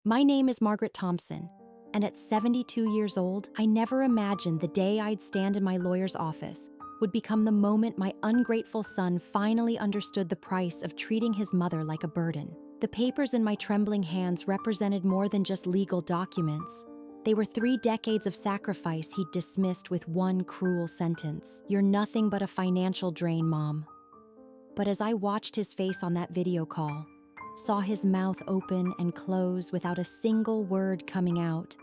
My name is Margaret Thompson, and at 72 years old, I never imagined the day I'd stand in my lawyer's office would become the moment my ungrateful son finally understood the price of treating his mother like a burden. The papers in my trembling hands represented more than just legal documents. They were 3 decades of sacrifice he'd dismissed with one cruel sentence. "You're nothing but a financial drain, Mom." But as I watched his face on that video call, saw his mouth open and close without a single word coming out,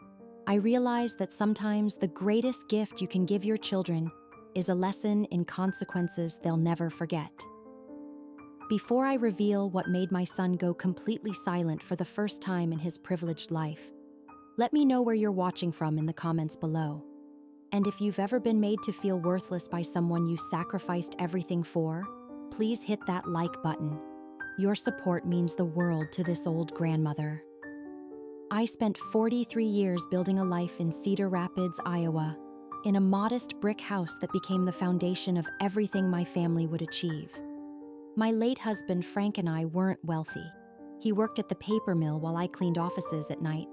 I realized that sometimes the greatest gift you can give your children is a lesson in consequences they'll never forget. Before I reveal what made my son go completely silent for the first time in his privileged life, let me know where you're watching from in the comments below. And if you've ever been made to feel worthless by someone you sacrificed everything for, please hit that like button. Your support means the world to this old grandmother. I spent 43 years building a life in Cedar Rapids, Iowa, in a modest brick house that became the foundation of everything my family would achieve. My late husband, Frank, and I weren't wealthy. He worked at the paper mill while I cleaned offices at night,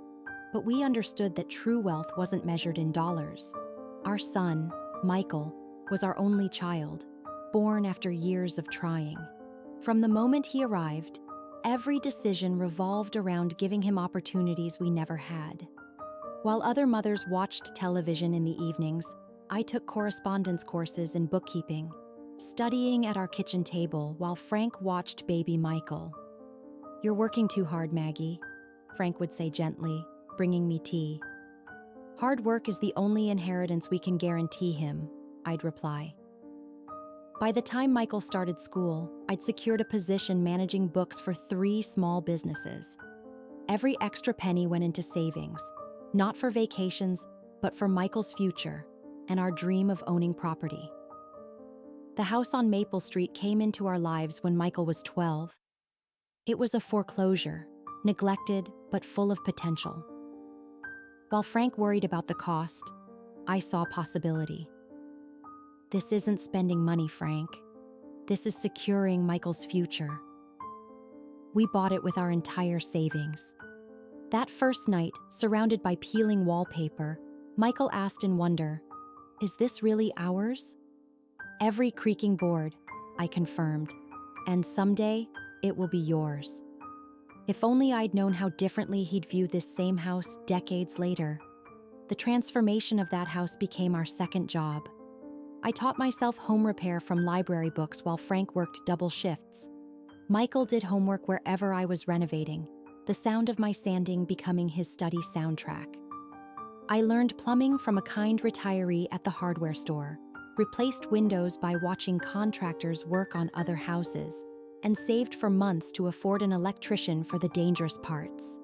but we understood that true wealth wasn't measured in dollars. Our son, Michael, was our only child, born after years of trying. From the moment he arrived, every decision revolved around giving him opportunities we never had. While other mothers watched television in the evenings, I took correspondence courses in bookkeeping, studying at our kitchen table while Frank watched baby Michael. "You're working too hard, Maggie," Frank would say gently, bringing me tea. "Hard work is the only inheritance we can guarantee him," I'd reply. By the time Michael started school, I'd secured a position managing books for 3 small businesses. Every extra penny went into savings, not for vacations, but for Michael's future and our dream of owning property. The house on Maple Street came into our lives when Michael was 12. It was a foreclosure, neglected but full of potential. While Frank worried about the cost, I saw possibility. "This isn't spending money, Frank. This is securing Michael's future." We bought it with our entire savings. That first night, surrounded by peeling wallpaper, Michael asked in wonder, "Is this really ours?" "Every creaking board," I confirmed, "and someday it will be yours." If only I'd known how differently he'd view this same house decades later. The transformation of that house became our second job. I taught myself home repair from library books while Frank worked double shifts. Michael did homework wherever I was renovating, the sound of my sanding becoming his study soundtrack. I learned plumbing from a kind retiree at the hardware store, replaced windows by watching contractors work on other houses, and saved for months to afford an electrician for the dangerous parts.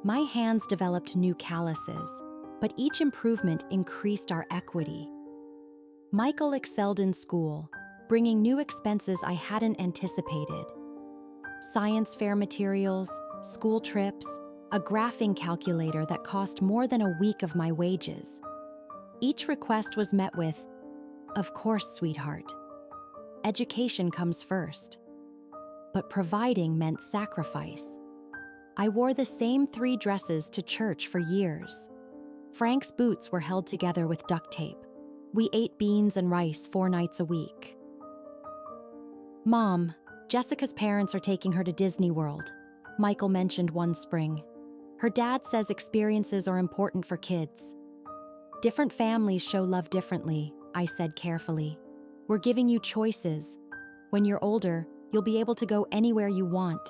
My hands developed new calluses, but each improvement increased our equity. Michael excelled in school, bringing new expenses I hadn't anticipated. Science fair materials, school trips, a graphing calculator that cost more than a week of my wages. Each request was met with, "Of course, sweetheart. Education comes first." But providing meant sacrifice. I wore the same 3 dresses to church for years. Frank's boots were held together with duct tape. We ate beans and rice 4 nights a week. "Mom, Jessica's parents are taking her to Disney World," Michael mentioned one spring. "Her dad says experiences are important for kids." "Different families show love differently," I said carefully. "We're giving you choices. When you're older, you'll be able to go anywhere you want."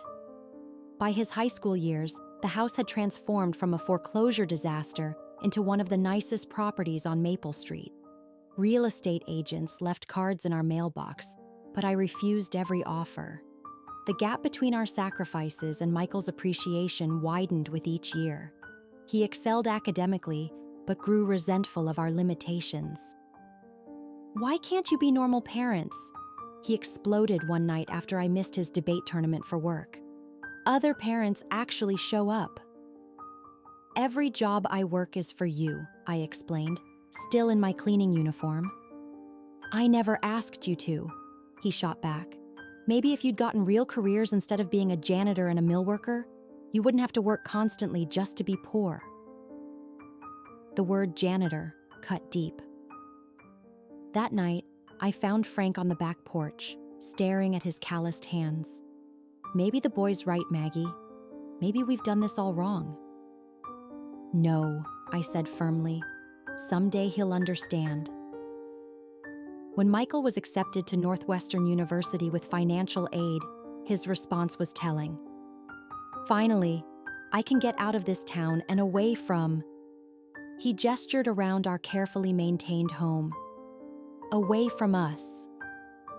By his high school years, the house had transformed from a foreclosure disaster into one of the nicest properties on Maple Street. Real estate agents left cards in our mailbox, but I refused every offer. The gap between our sacrifices and Michael's appreciation widened with each year. He excelled academically, but grew resentful of our limitations. "Why can't you be normal parents?" He exploded one night after I missed his debate tournament for work. "Other parents actually show up." "Every job I work is for you," I explained, still in my cleaning uniform. "I never asked you to," he shot back. "Maybe if you'd gotten real careers instead of being a janitor and a mill worker, You wouldn't have to work constantly just to be poor. The word janitor cut deep. That night, I found Frank on the back porch, staring at his calloused hands. Maybe the boy's right, Maggie. Maybe we've done this all wrong. No, I said firmly. Someday he'll understand. When Michael was accepted to Northwestern University with financial aid, his response was telling. Finally, I can get out of this town and away from... He gestured around our carefully maintained home. Away from us,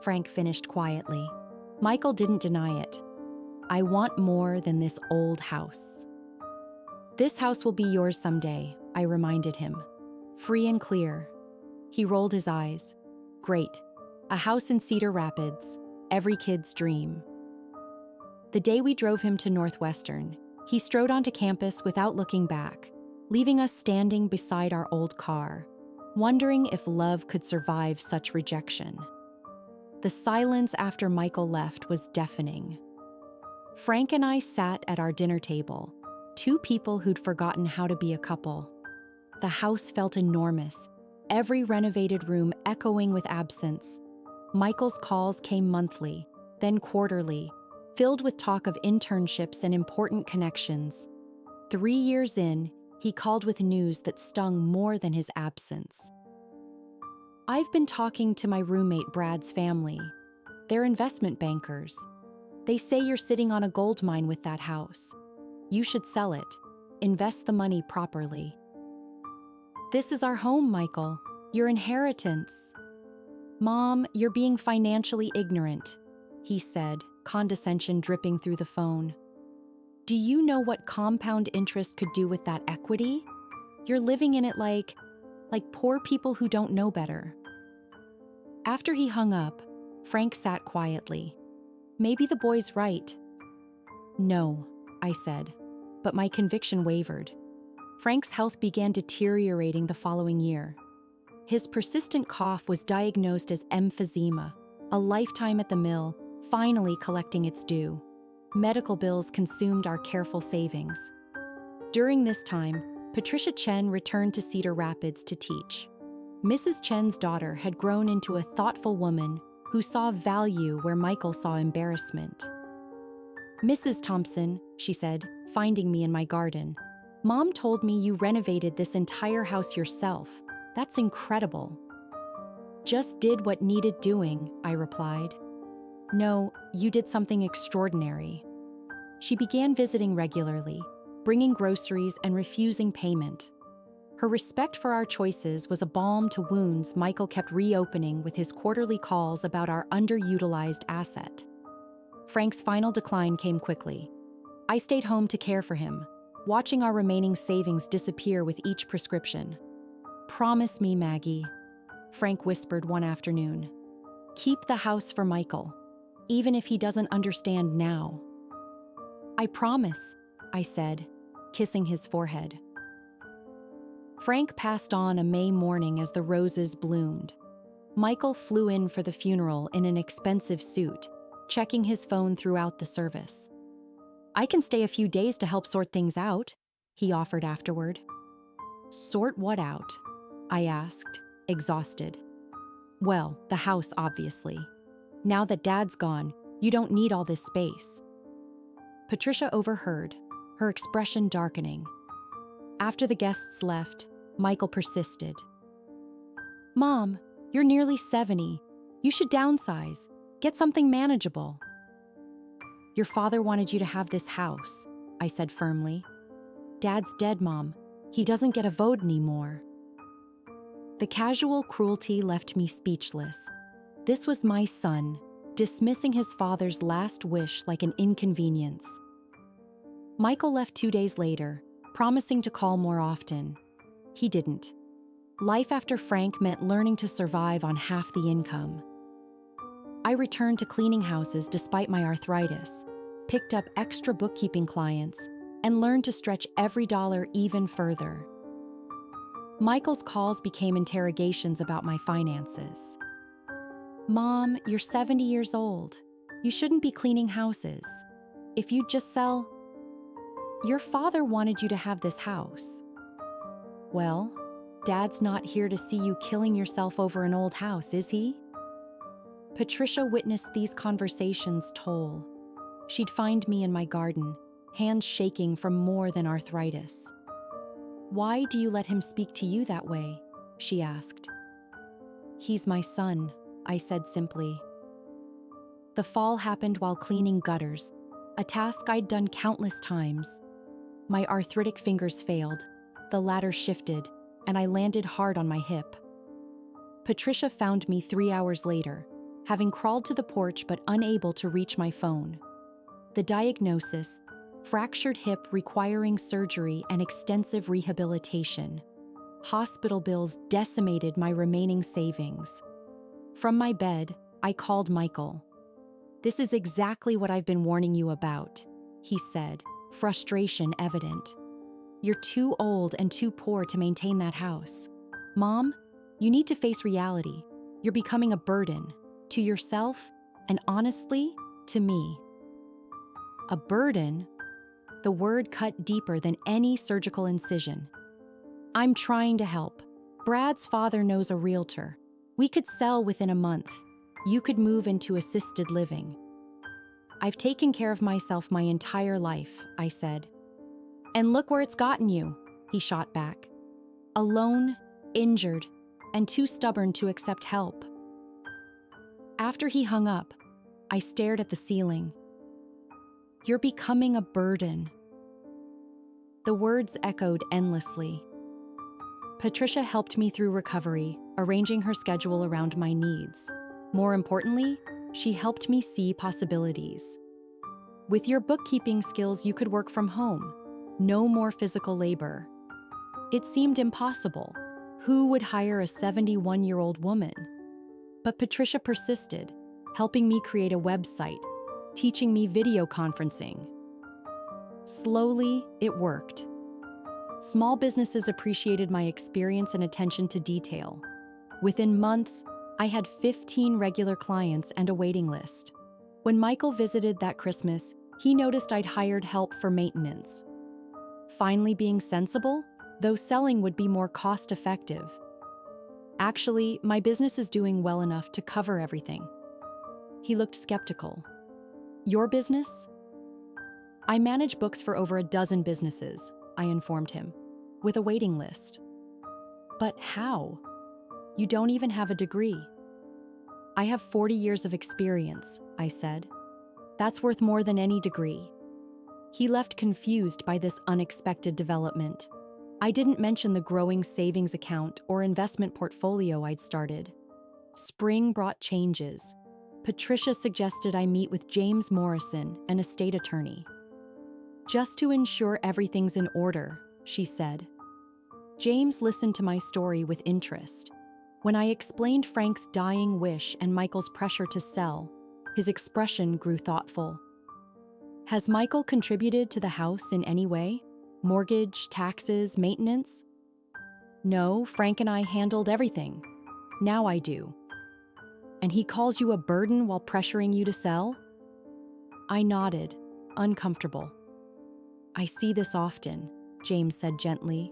Frank finished quietly. Michael didn't deny it. I want more than this old house. This house will be yours someday, I reminded him. Free and clear. He rolled his eyes. Great. A house in Cedar Rapids. Every kid's dream. The day we drove him to Northwestern, he strode onto campus without looking back, leaving us standing beside our old car, wondering if love could survive such rejection. The silence after Michael left was deafening. Frank and I sat at our dinner table, two people who'd forgotten how to be a couple. The house felt enormous, every renovated room echoing with absence. Michael's calls came monthly, then quarterly, filled with talk of internships and important connections. 3 years in, he called with news that stung more than his absence. I've been talking to my roommate Brad's family. They're investment bankers. They say you're sitting on a gold mine with that house. You should sell it. Invest the money properly. This is our home, Michael. Your inheritance. Mom, you're being financially ignorant, he said, condescension dripping through the phone. Do you know what compound interest could do with that equity? You're living in it like poor people who don't know better. After he hung up, Frank sat quietly. Maybe the boy's right. No, I said, but my conviction wavered. Frank's health began deteriorating the following year. His persistent cough was diagnosed as emphysema, a lifetime at the mill, finally collecting its due. Medical bills consumed our careful savings. During this time, Patricia Chen returned to Cedar Rapids to teach. Mrs. Chen's daughter had grown into a thoughtful woman who saw value where Michael saw embarrassment. Mrs. Thompson, she said, finding me in my garden, Mom told me you renovated this entire house yourself. That's incredible. Just did what needed doing, I replied. No, you did something extraordinary. She began visiting regularly, bringing groceries and refusing payment. Her respect for our choices was a balm to wounds Michael kept reopening with his quarterly calls about our underutilized asset. Frank's final decline came quickly. I stayed home to care for him, watching our remaining savings disappear with each prescription. Promise me, Maggie, Frank whispered one afternoon. Keep the house for Michael, even if he doesn't understand now. I promise, I said, kissing his forehead. Frank passed on a May morning as the roses bloomed. Michael flew in for the funeral in an expensive suit, checking his phone throughout the service. I can stay a few days to help sort things out, he offered afterward. Sort what out? I asked, exhausted. Well, the house, obviously. Now that Dad's gone, you don't need all this space. Patricia overheard, her expression darkening. After the guests left, Michael persisted. Mom, you're nearly 70. You should downsize. Get something manageable. Your father wanted you to have this house, I said firmly. Dad's dead, Mom. He doesn't get a vote anymore. The casual cruelty left me speechless. This was my son, dismissing his father's last wish like an inconvenience. Michael left 2 days later, promising to call more often. He didn't. Life after Frank meant learning to survive on half the income. I returned to cleaning houses despite my arthritis, picked up extra bookkeeping clients, and learned to stretch every dollar even further. Michael's calls became interrogations about my finances. Mom, you're 70 years old. You shouldn't be cleaning houses. If you'd just sell... Your father wanted you to have this house. Well, Dad's not here to see you killing yourself over an old house, is he? Patricia witnessed these conversations toll. She'd find me in my garden, hands shaking from more than arthritis. Why do you let him speak to you that way? She asked. He's my son, I said simply. The fall happened while cleaning gutters, a task I'd done countless times. My arthritic fingers failed, the ladder shifted, and I landed hard on my hip. Patricia found me 3 hours later, having crawled to the porch but unable to reach my phone. The diagnosis: fractured hip requiring surgery and extensive rehabilitation. Hospital bills decimated my remaining savings. From my bed, I called Michael. "This is exactly what I've been warning you about," he said, frustration evident. "You're too old and too poor to maintain that house. Mom, you need to face reality. You're becoming a burden to yourself and, honestly, to me." A burden? The word cut deeper than any surgical incision. "I'm trying to help. Brad's father knows a realtor. We could sell within a month. You could move into assisted living." "I've taken care of myself my entire life," I said. "And look where it's gotten you," he shot back. "Alone, injured, and too stubborn to accept help." After he hung up, I stared at the ceiling. "You're becoming a burden." The words echoed endlessly. Patricia helped me through recovery, arranging her schedule around my needs. More importantly, she helped me see possibilities. "With your bookkeeping skills, you could work from home. No more physical labor." It seemed impossible. Who would hire a 71-year-old woman? But Patricia persisted, helping me create a website, teaching me video conferencing. Slowly, it worked. Small businesses appreciated my experience and attention to detail. Within months, I had 15 regular clients and a waiting list. When Michael visited that Christmas, he noticed I'd hired help for maintenance. Finally being sensible, though selling would be more cost-effective. "Actually, my business is doing well enough to cover everything." He looked skeptical. "Your business?" "I manage books for over a dozen businesses," I informed him, "with a waiting list." "But how? You don't even have a degree." "I have 40 years of experience," I said. "That's worth more than any degree." He left confused by this unexpected development. I didn't mention the growing savings account or investment portfolio I'd started. Spring brought changes. Patricia suggested I meet with James Morrison, an estate attorney. "Just to ensure everything's in order," she said. James listened to my story with interest. When I explained Frank's dying wish and Michael's pressure to sell, his expression grew thoughtful. "Has Michael contributed to the house in any way? Mortgage, taxes, maintenance?" "No, Frank and I handled everything. Now I do." "And he calls you a burden while pressuring you to sell?" I nodded, uncomfortable. "I see this often," James said gently.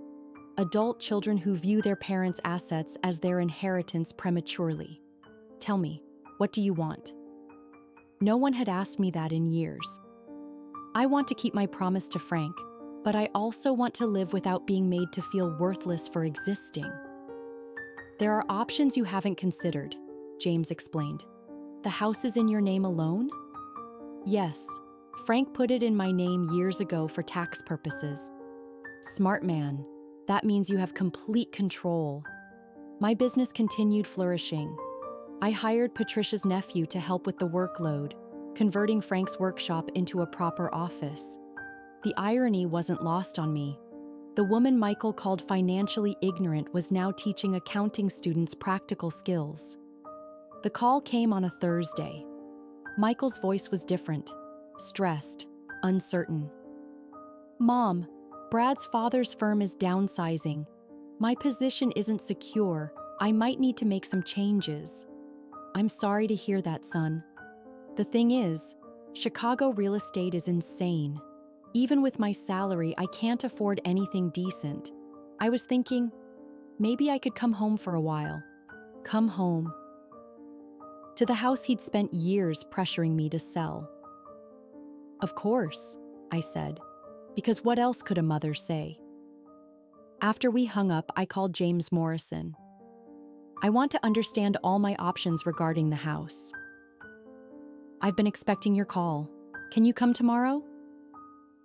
"Adult children who view their parents' assets as their inheritance prematurely. Tell me, what do you want?" No one had asked me that in years. "I want to keep my promise to Frank, but I also want to live without being made to feel worthless for existing." "There are options you haven't considered," James explained. "The house is in your name alone?" "Yes. Frank put it in my name years ago for tax purposes." "Smart man. That means you have complete control." My business continued flourishing. I hired Patricia's nephew to help with the workload, converting Frank's workshop into a proper office. The irony wasn't lost on me. The woman Michael called financially ignorant was now teaching accounting students practical skills. The call came on a Thursday. Michael's voice was different, stressed, uncertain. "Mom, Brad's father's firm is downsizing. My position isn't secure. I might need to make some changes." "I'm sorry to hear that, son. The thing is, Chicago real estate is insane. Even with my salary, I can't afford anything decent. I was thinking, maybe I could come home for a while. Come home. To the house he'd spent years pressuring me to sell. Of course, I said, because what else could a mother say? After we hung up, I called James Morrison. I want to understand all my options regarding the house. I've been expecting your call. Can you come tomorrow?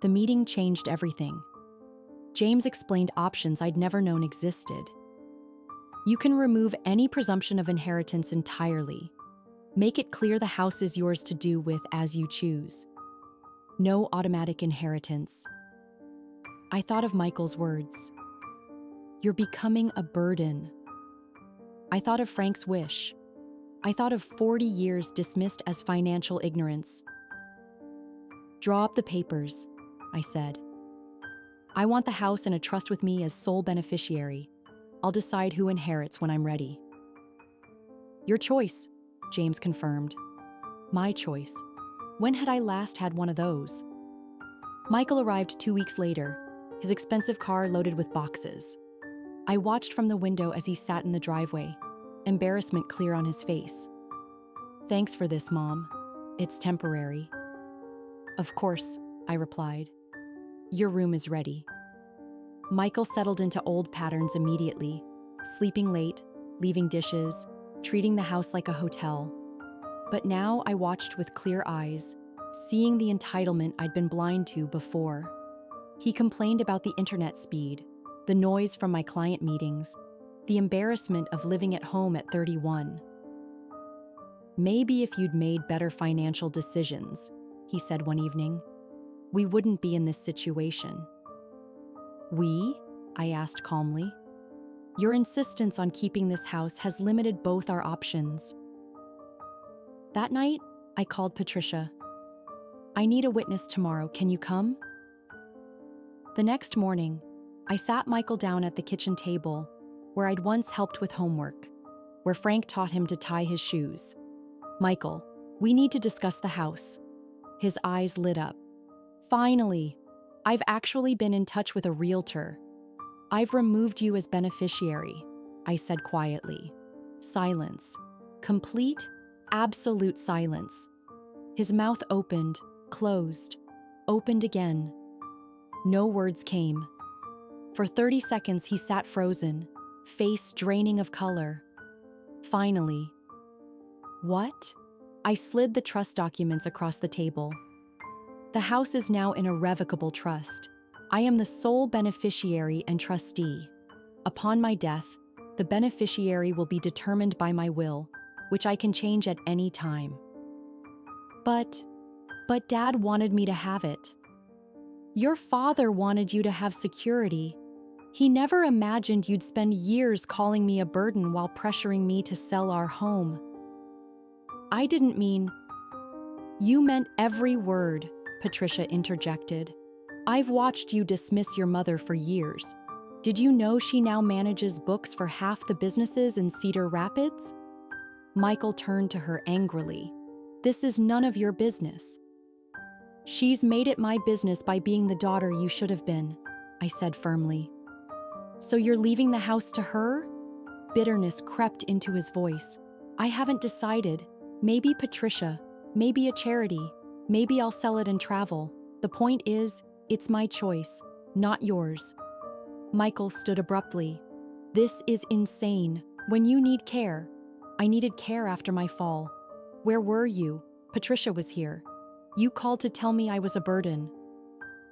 The meeting changed everything. James explained options I'd never known existed. You can remove any presumption of inheritance entirely. Make it clear the house is yours to do with as you choose. No automatic inheritance. I thought of Michael's words. You're becoming a burden. I thought of Frank's wish. I thought of 40 years dismissed as financial ignorance. Draw up the papers, I said. I want the house in a trust with me as sole beneficiary. I'll decide who inherits when I'm ready. Your choice, James confirmed. My choice. When had I last had one of those? Michael arrived 2 weeks later, his expensive car loaded with boxes. I watched from the window as he sat in the driveway, embarrassment clear on his face. Thanks for this, Mom. It's temporary. Of course, I replied. Your room is ready. Michael settled into old patterns immediately, sleeping late, leaving dishes, treating the house like a hotel. But now I watched with clear eyes, seeing the entitlement I'd been blind to before. He complained about the internet speed, the noise from my client meetings, the embarrassment of living at home at 31. Maybe if you'd made better financial decisions, he said one evening, we wouldn't be in this situation. We? I asked calmly. Your insistence on keeping this house has limited both our options. That night, I called Patricia. I need a witness tomorrow. Can you come? The next morning, I sat Michael down at the kitchen table, where I'd once helped with homework, where Frank taught him to tie his shoes. Michael, we need to discuss the house. His eyes lit up. Finally, I've actually been in touch with a realtor. I've removed you as beneficiary, I said quietly. Silence. Complete, absolute silence. His mouth opened, closed, opened again. No words came. For 30 seconds, he sat frozen, face draining of color. Finally, what? I slid the trust documents across the table. The house is now an irrevocable trust. I am the sole beneficiary and trustee. Upon my death, the beneficiary will be determined by my will, which I can change at any time. But Dad wanted me to have it. Your father wanted you to have security. He never imagined you'd spend years calling me a burden while pressuring me to sell our home. I didn't mean... You meant every word, Patricia interjected. I've watched you dismiss your mother for years. Did you know she now manages books for half the businesses in Cedar Rapids? Michael turned to her angrily. This is none of your business. She's made it my business by being the daughter you should have been, I said firmly. So you're leaving the house to her? Bitterness crept into his voice. I haven't decided. Maybe Patricia, maybe a charity, maybe I'll sell it and travel. The point is, it's my choice, not yours. Michael stood abruptly. This is insane. When you need care. I needed care after my fall. Where were you? Patricia was here. You called to tell me I was a burden.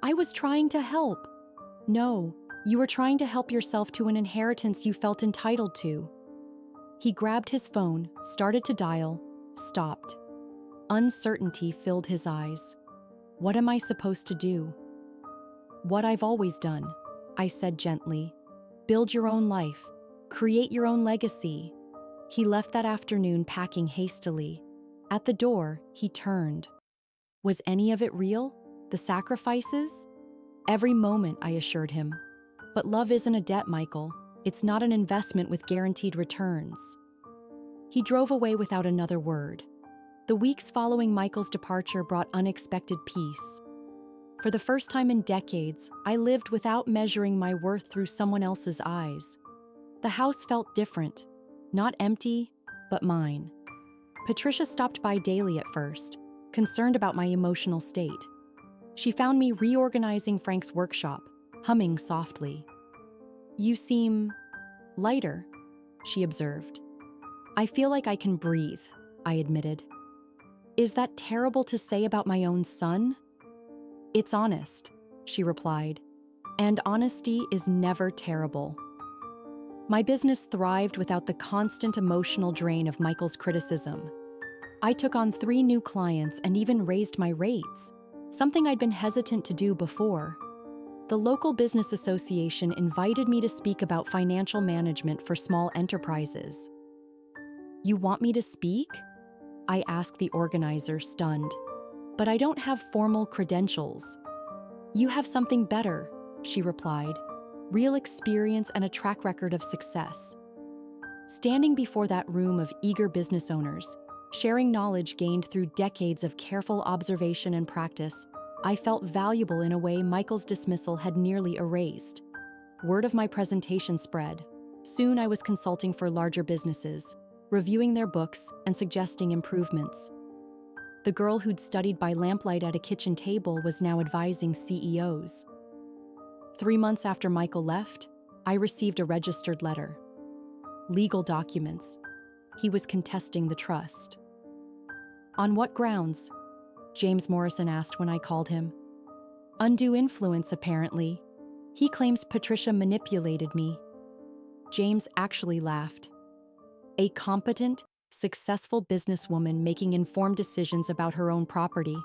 I was trying to help. No, you were trying to help yourself to an inheritance you felt entitled to. He grabbed his phone, started to dial, stopped. Uncertainty filled his eyes. What am I supposed to do? What I've always done, I said gently. Build your own life. Create your own legacy. He left that afternoon packing hastily. At the door, he turned. Was any of it real? The sacrifices? Every moment, I assured him. But love isn't a debt, Michael. It's not an investment with guaranteed returns. He drove away without another word. The weeks following Michael's departure brought unexpected peace. For the first time in decades, I lived without measuring my worth through someone else's eyes. The house felt different, not empty, but mine. Patricia stopped by daily at first, concerned about my emotional state. She found me reorganizing Frank's workshop, humming softly. "You seem lighter," she observed. "I feel like I can breathe," I admitted. "Is that terrible to say about my own son?" "It's honest," she replied, "and honesty is never terrible." My business thrived without the constant emotional drain of Michael's criticism. I took on 3 new clients and even raised my rates, something I'd been hesitant to do before. The local business association invited me to speak about financial management for small enterprises. "You want me to speak?" I asked the organizer, stunned. "But I don't have formal credentials." "You have something better," she replied. "Real experience and a track record of success." Standing before that room of eager business owners, sharing knowledge gained through decades of careful observation and practice, I felt valuable in a way Michael's dismissal had nearly erased. Word of my presentation spread. Soon I was consulting for larger businesses, reviewing their books and suggesting improvements. The girl who'd studied by lamplight at a kitchen table was now advising CEOs. 3 months after Michael left, I received a registered letter. Legal documents. He was contesting the trust. "On what grounds?" James Morrison asked when I called him. "Undue influence, apparently. He claims Patricia manipulated me." James actually laughed. "A competent, successful businesswoman making informed decisions about her own property.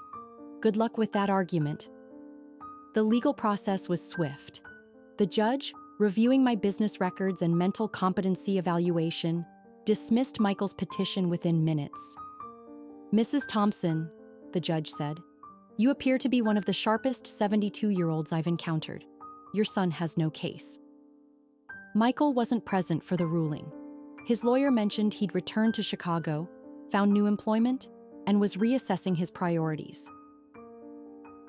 Good luck with that argument." The legal process was swift. The judge, reviewing my business records and mental competency evaluation, dismissed Michael's petition within minutes. "Mrs. Thompson," the judge said, "you appear to be one of the sharpest 72-year-olds I've encountered. Your son has no case." Michael wasn't present for the ruling. His lawyer mentioned he'd returned to Chicago, found new employment, and was reassessing his priorities.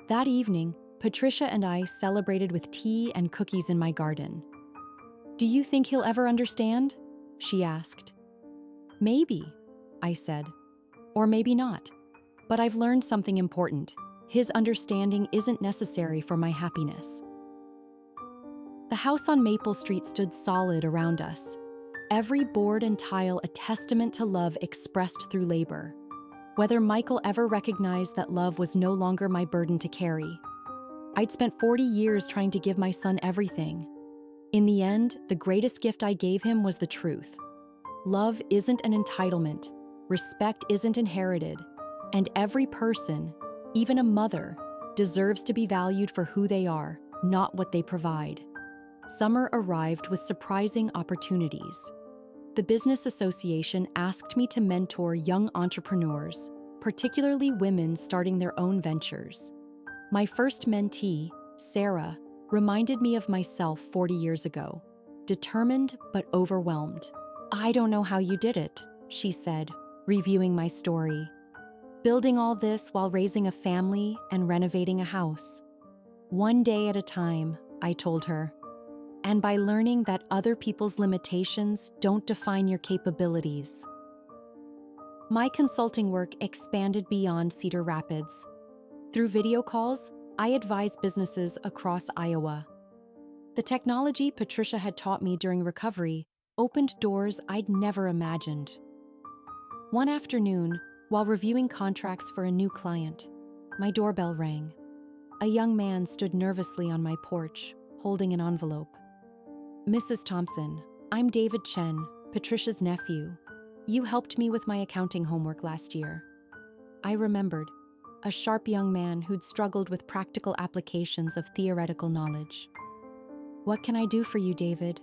That evening, Patricia and I celebrated with tea and cookies in my garden. "Do you think he'll ever understand?" she asked. "Maybe," I said. "Or maybe not. But I've learned something important. His understanding isn't necessary for my happiness." The house on Maple Street stood solid around us. Every board and tile a testament to love expressed through labor. Whether Michael ever recognized that love was no longer my burden to carry. I'd spent 40 years trying to give my son everything. In the end, the greatest gift I gave him was the truth. Love isn't an entitlement, respect isn't inherited, and every person, even a mother, deserves to be valued for who they are, not what they provide. Summer arrived with surprising opportunities. The Business Association asked me to mentor young entrepreneurs, particularly women starting their own ventures. My first mentee, Sarah, reminded me of myself 40 years ago, determined but overwhelmed. "I don't know how you did it," she said, reviewing my story. "Building all this while raising a family and renovating a house. One day at a time," I told her. "And by learning that other people's limitations don't define your capabilities." My consulting work expanded beyond Cedar Rapids. Through video calls, I advised businesses across Iowa. The technology Patricia had taught me during recovery opened doors I'd never imagined. One afternoon, while reviewing contracts for a new client, my doorbell rang. A young man stood nervously on my porch, holding an envelope. "Mrs. Thompson, I'm David Chen, Patricia's nephew. You helped me with my accounting homework last year." I remembered, a sharp young man who'd struggled with practical applications of theoretical knowledge. "What can I do for you, David?"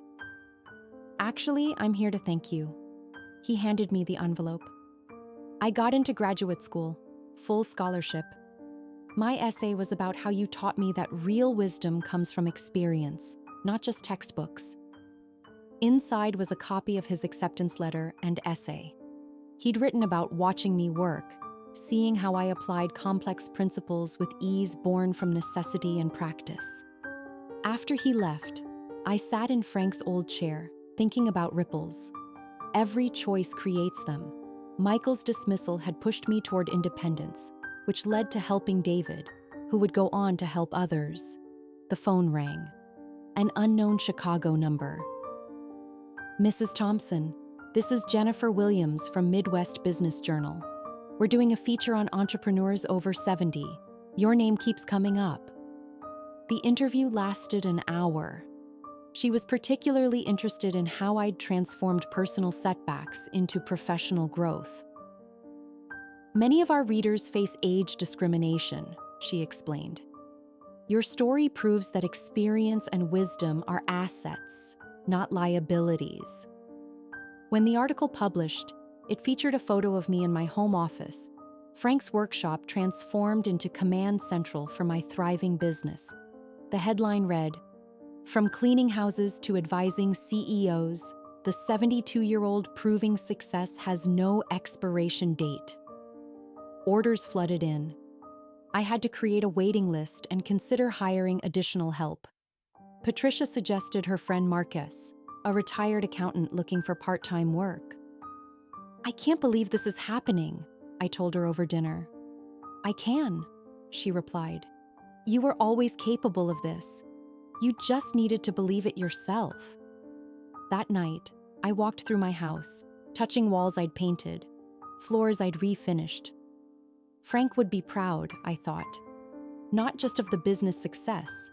"Actually, I'm here to thank you." He handed me the envelope. "I got into graduate school, full scholarship. My essay was about how you taught me that real wisdom comes from experience, not just textbooks." Inside was a copy of his acceptance letter and essay. He'd written about watching me work, seeing how I applied complex principles with ease born from necessity and practice. After he left, I sat in Frank's old chair, thinking about ripples. Every choice creates them. Michael's dismissal had pushed me toward independence, which led to helping David, who would go on to help others. The phone rang. An unknown Chicago number. "Mrs. Thompson, this is Jennifer Williams from Midwest Business Journal. We're doing a feature on entrepreneurs over 70. Your name keeps coming up." The interview lasted an hour. She was particularly interested in how I'd transformed personal setbacks into professional growth. "Many of our readers face age discrimination," she explained. "Your story proves that experience and wisdom are assets, not liabilities." When the article published, it featured a photo of me in my home office, Frank's workshop transformed into command central for my thriving business. The headline read, "From cleaning houses to advising CEOs, the 72-year-old proving success has no expiration date." Orders flooded in. I had to create a waiting list and consider hiring additional help. Patricia suggested her friend Marcus, a retired accountant looking for part-time work. "I can't believe this is happening," I told her over dinner. "I can," she replied. "You were always capable of this. You just needed to believe it yourself." That night, I walked through my house, touching walls I'd painted, floors I'd refinished. Frank would be proud, I thought, not just of the business success,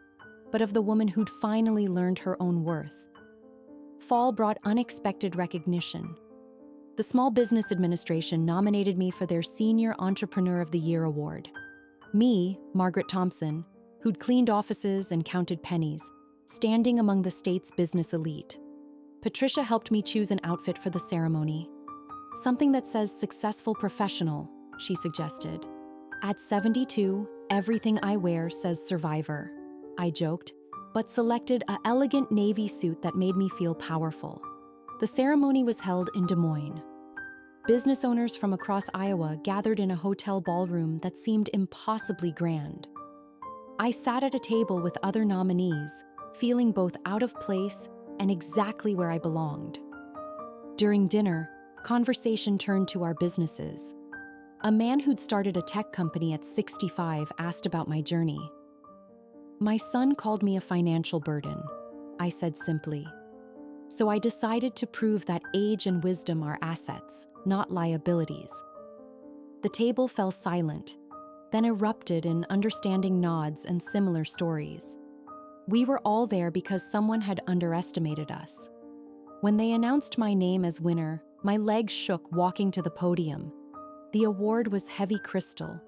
but of the woman who'd finally learned her own worth. Fall brought unexpected recognition. The Small Business Administration nominated me for their Senior Entrepreneur of the Year award. Me, Margaret Thompson, who'd cleaned offices and counted pennies, standing among the state's business elite. Patricia helped me choose an outfit for the ceremony. "Something that says successful professional," she suggested. "At 72, everything I wear says survivor," I joked, but selected an elegant navy suit that made me feel powerful. The ceremony was held in Des Moines. Business owners from across Iowa gathered in a hotel ballroom that seemed impossibly grand. I sat at a table with other nominees, feeling both out of place and exactly where I belonged. During dinner, conversation turned to our businesses. A man who'd started a tech company at 65 asked about my journey. "My son called me a financial burden," I said simply. So I decided to prove that age and wisdom are assets, not liabilities. The table fell silent, then erupted in understanding nods and similar stories. We were all there because someone had underestimated us. When they announced my name as winner, my legs shook walking to the podium. The award was heavy crystal,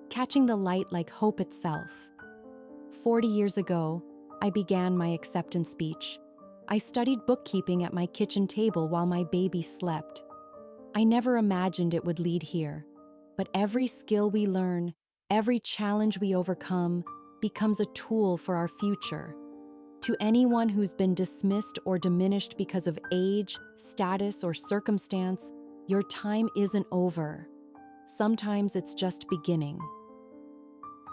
catching the light like hope itself. 40 years ago, I began my acceptance speech. I studied bookkeeping at my kitchen table while my baby slept. I never imagined it would lead here, but every skill we learn, every challenge we overcome, becomes a tool for our future. To anyone who's been dismissed or diminished because of age, status, or circumstance, your time isn't over. Sometimes it's just beginning.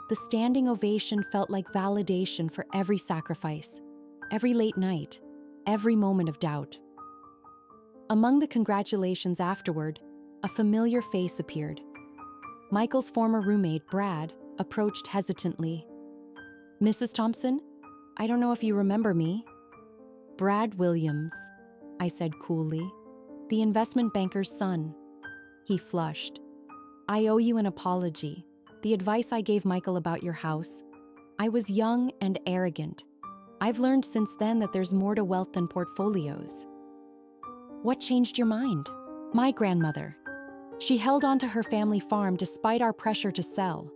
The standing ovation felt like validation for every sacrifice, every late night, every moment of doubt. Among the congratulations afterward, a familiar face appeared. Michael's former roommate, Brad, approached hesitantly. "Mrs. Thompson, I don't know if you remember me." "Brad Williams," I said coolly, "the investment banker's son." He flushed. "I owe you an apology. The advice I gave Michael about your house. I was young and arrogant. I've learned since then that there's more to wealth than portfolios." "What changed your mind?" "My grandmother. She held on to her family farm despite our pressure to sell.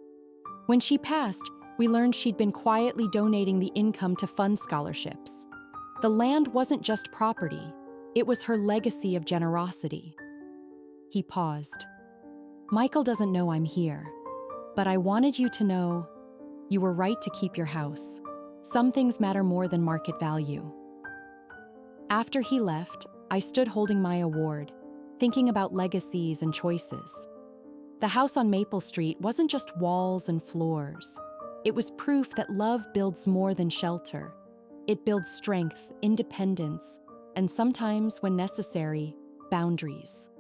When she passed, we learned she'd been quietly donating the income to fund scholarships. The land wasn't just property, it was her legacy of generosity." He paused. "Michael doesn't know I'm here, but I wanted you to know you were right to keep your house. Some things matter more than market value." After he left, I stood holding my award, thinking about legacies and choices. The house on Maple Street wasn't just walls and floors. It was proof that love builds more than shelter. It builds strength, independence, and sometimes, when necessary, boundaries.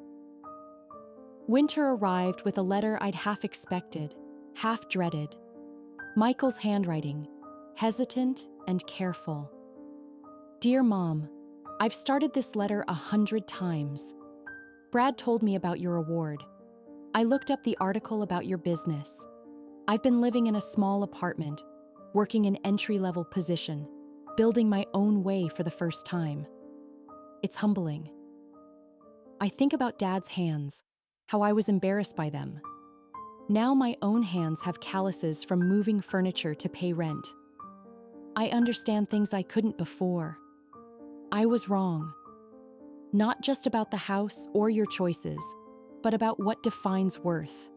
Winter arrived with a letter I'd half expected, half dreaded. Michael's handwriting, hesitant and careful. Dear Mom, I've started this letter 100 times. Brad told me about your award. I looked up the article about your business. I've been living in a small apartment, working an entry-level position, building my own way for the first time. It's humbling. I think about Dad's hands, how I was embarrassed by them. Now my own hands have calluses from moving furniture to pay rent. I understand things I couldn't before. I was wrong. Not just about the house or your choices, but about what defines worth.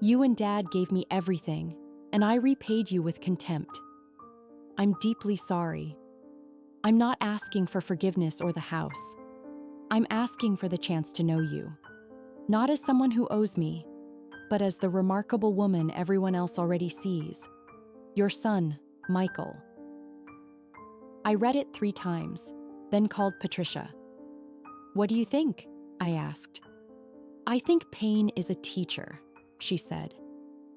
You and Dad gave me everything, and I repaid you with contempt. I'm deeply sorry. I'm not asking for forgiveness or the house. I'm asking for the chance to know you. Not as someone who owes me, but as the remarkable woman everyone else already sees. Your son, Michael. I read it 3 times, then called Patricia. What do you think? I asked. I think pain is a teacher, she said.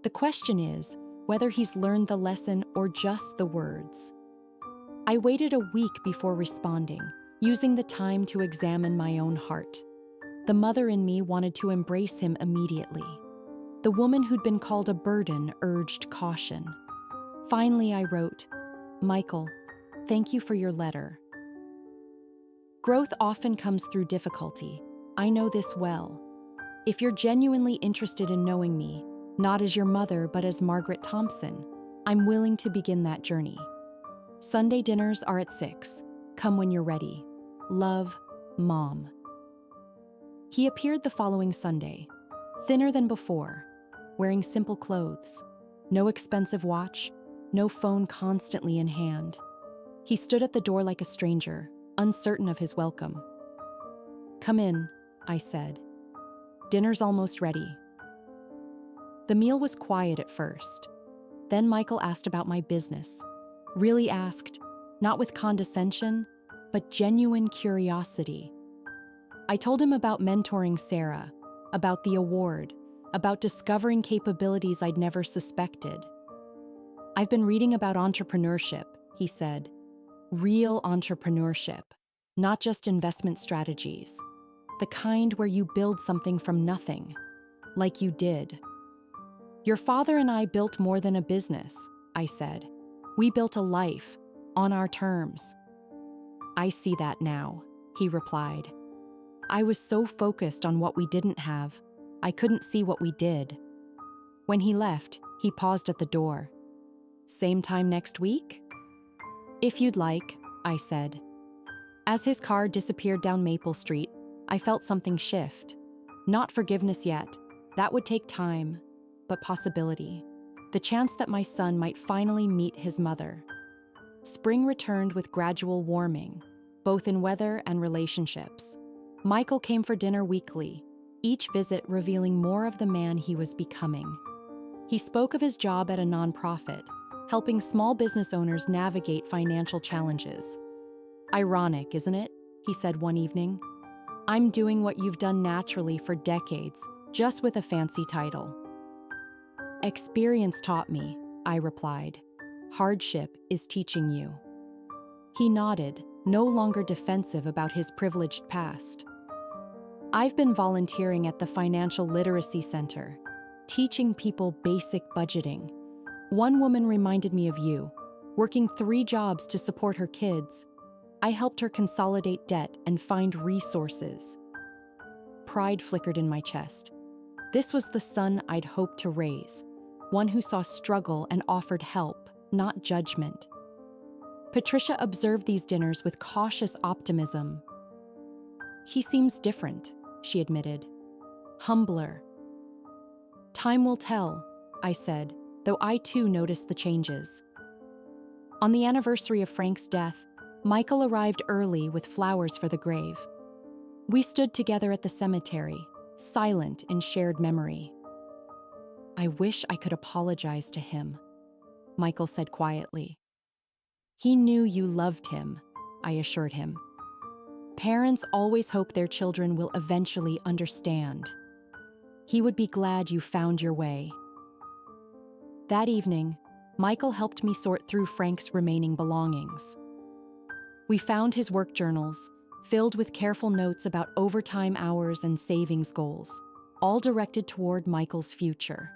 The question is whether he's learned the lesson or just the words. I waited a week before responding, using the time to examine my own heart. The mother in me wanted to embrace him immediately. The woman who'd been called a burden urged caution. Finally, I wrote, Michael, thank you for your letter. Growth often comes through difficulty. I know this well. If you're genuinely interested in knowing me, not as your mother but as Margaret Thompson, I'm willing to begin that journey. Sunday dinners are at 6. Come when you're ready. Love, Mom. He appeared the following Sunday, thinner than before, wearing simple clothes, no expensive watch, no phone constantly in hand. He stood at the door like a stranger, uncertain of his welcome. Come in, I said. Dinner's almost ready. The meal was quiet at first. Then Michael asked about my business. Really asked, not with condescension, but genuine curiosity. I told him about mentoring Sarah, about the award, about discovering capabilities I'd never suspected. I've been reading about entrepreneurship, he said. Real entrepreneurship, not just investment strategies. The kind where you build something from nothing, like you did. Your father and I built more than a business, I said. We built a life, on our terms. I see that now, he replied. I was so focused on what we didn't have, I couldn't see what we did. When he left, he paused at the door. Same time next week? If you'd like, I said. As his car disappeared down Maple Street, I felt something shift. Not forgiveness yet. That would take time, but possibility. The chance that my son might finally meet his mother. Spring returned with gradual warming, both in weather and relationships. Michael came for dinner weekly, each visit revealing more of the man he was becoming. He spoke of his job at a nonprofit, helping small business owners navigate financial challenges. Ironic, isn't it? He said one evening. I'm doing what you've done naturally for decades, just with a fancy title. Experience taught me, I replied. Hardship is teaching you. He nodded, no longer defensive about his privileged past. I've been volunteering at the Financial Literacy Center, teaching people basic budgeting. One woman reminded me of you, working 3 jobs to support her kids. I helped her consolidate debt and find resources. Pride flickered in my chest. This was the son I'd hoped to raise, one who saw struggle and offered help, not judgment. Patricia observed these dinners with cautious optimism. He seems different, she admitted. Humbler. Time will tell, I said, though I too noticed the changes. On the anniversary of Frank's death, Michael arrived early with flowers for the grave. We stood together at the cemetery, silent in shared memory. I wish I could apologize to him, Michael said quietly. He knew you loved him, I assured him. Parents always hope their children will eventually understand. He would be glad you found your way. That evening, Michael helped me sort through Frank's remaining belongings. We found his work journals, filled with careful notes about overtime hours and savings goals, all directed toward Michael's future.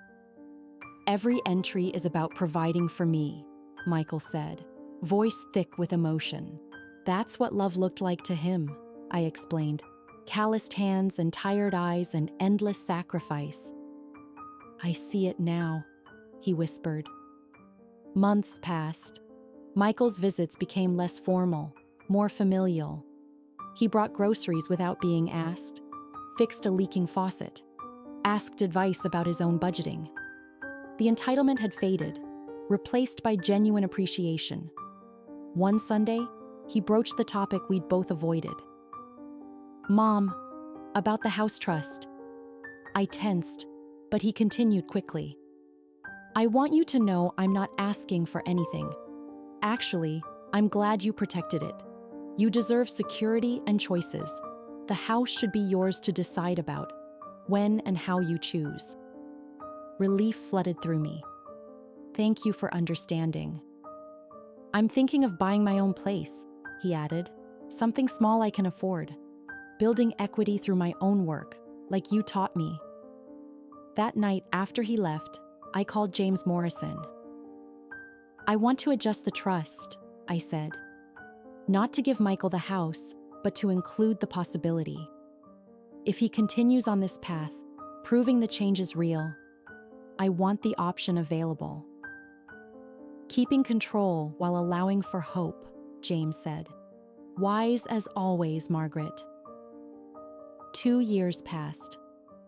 Every entry is about providing for me, Michael said, voice thick with emotion. That's what love looked like to him, I explained. Calloused hands and tired eyes and endless sacrifice. I see it now, he whispered. Months passed. Michael's visits became less formal, more familial. He brought groceries without being asked, fixed a leaking faucet, asked advice about his own budgeting. The entitlement had faded, replaced by genuine appreciation. One Sunday, he broached the topic we'd both avoided. Mom, about the house trust. I tensed, but he continued quickly. I want you to know I'm not asking for anything. Actually, I'm glad you protected it. You deserve security and choices. The house should be yours to decide about, when and how you choose. Relief flooded through me. Thank you for understanding. I'm thinking of buying my own place, he added. Something small I can afford. Building equity through my own work, like you taught me. That night after he left, I called James Morrison. I want to adjust the trust, I said. Not to give Michael the house, but to include the possibility. If he continues on this path, proving the change is real, I want the option available. Keeping control while allowing for hope, James said. Wise as always, Margaret. 2 years passed.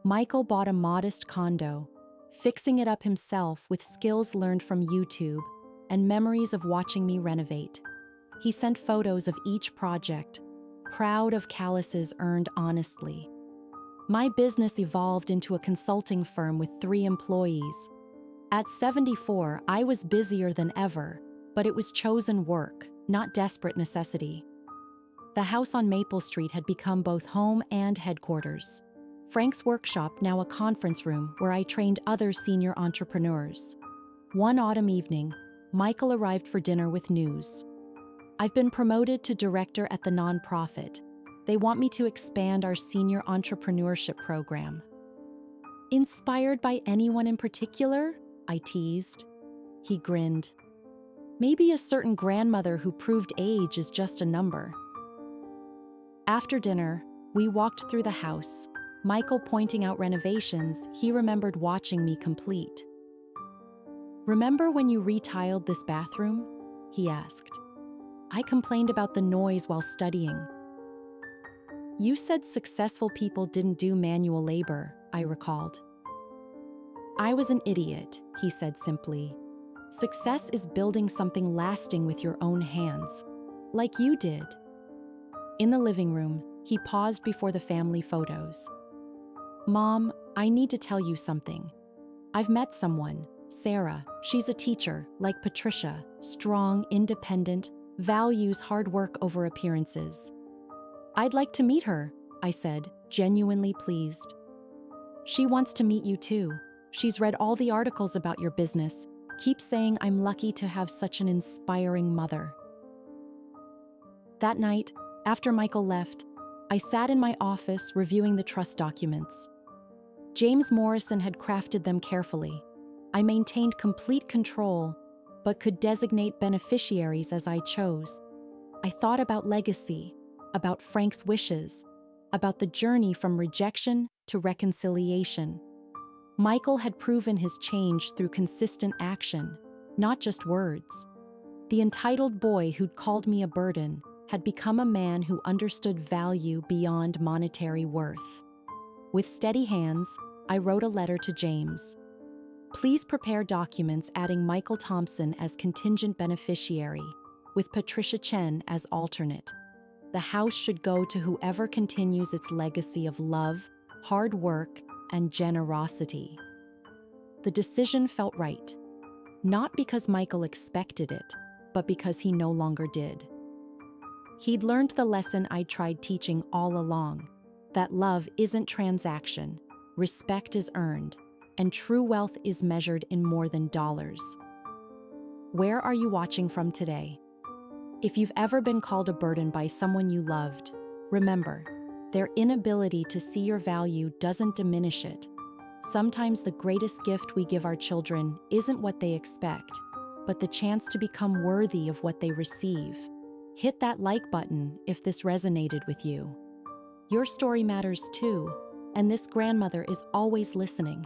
Michael bought a modest condo, fixing it up himself with skills learned from YouTube and memories of watching me renovate. He sent photos of each project, proud of calluses earned honestly. My business evolved into a consulting firm with 3 employees. At 74, I was busier than ever, but it was chosen work, not desperate necessity. The house on Maple Street had become both home and headquarters. Frank's workshop, now a conference room where I trained other senior entrepreneurs. One autumn evening, Michael arrived for dinner with news. I've been promoted to director at the nonprofit. They want me to expand our senior entrepreneurship program. Inspired by anyone in particular? I teased. He grinned. Maybe a certain grandmother who proved age is just a number. After dinner, we walked through the house, Michael pointing out renovations he remembered watching me complete. Remember when you retiled this bathroom? He asked. I complained about the noise while studying. You said successful people didn't do manual labor, I recalled. I was an idiot, he said simply. Success is building something lasting with your own hands, like you did. In the living room, he paused before the family photos. Mom, I need to tell you something. I've met someone, Sarah. She's a teacher, like Patricia, strong, independent, values hard work over appearances. I'd like to meet her, I said, genuinely pleased. She wants to meet you too. She's read all the articles about your business, keeps saying I'm lucky to have such an inspiring mother. That night, after Michael left, I sat in my office reviewing the trust documents. James Morrison had crafted them carefully. I maintained complete control, but could designate beneficiaries as I chose. I thought about legacy, about Frank's wishes, about the journey from rejection to reconciliation. Michael had proven his change through consistent action, not just words. The entitled boy who'd called me a burden had become a man who understood value beyond monetary worth. With steady hands, I wrote a letter to James. Please prepare documents adding Michael Thompson as contingent beneficiary, with Patricia Chen as alternate. The house should go to whoever continues its legacy of love, hard work, and generosity. The decision felt right. Not because Michael expected it, but because he no longer did. He'd learned the lesson I'd tried teaching all along, that love isn't transaction, respect is earned, and true wealth is measured in more than dollars. Where are you watching from today? If you've ever been called a burden by someone you loved, remember, their inability to see your value doesn't diminish it. Sometimes the greatest gift we give our children isn't what they expect, but the chance to become worthy of what they receive. Hit that like button if this resonated with you. Your story matters too, and this grandmother is always listening.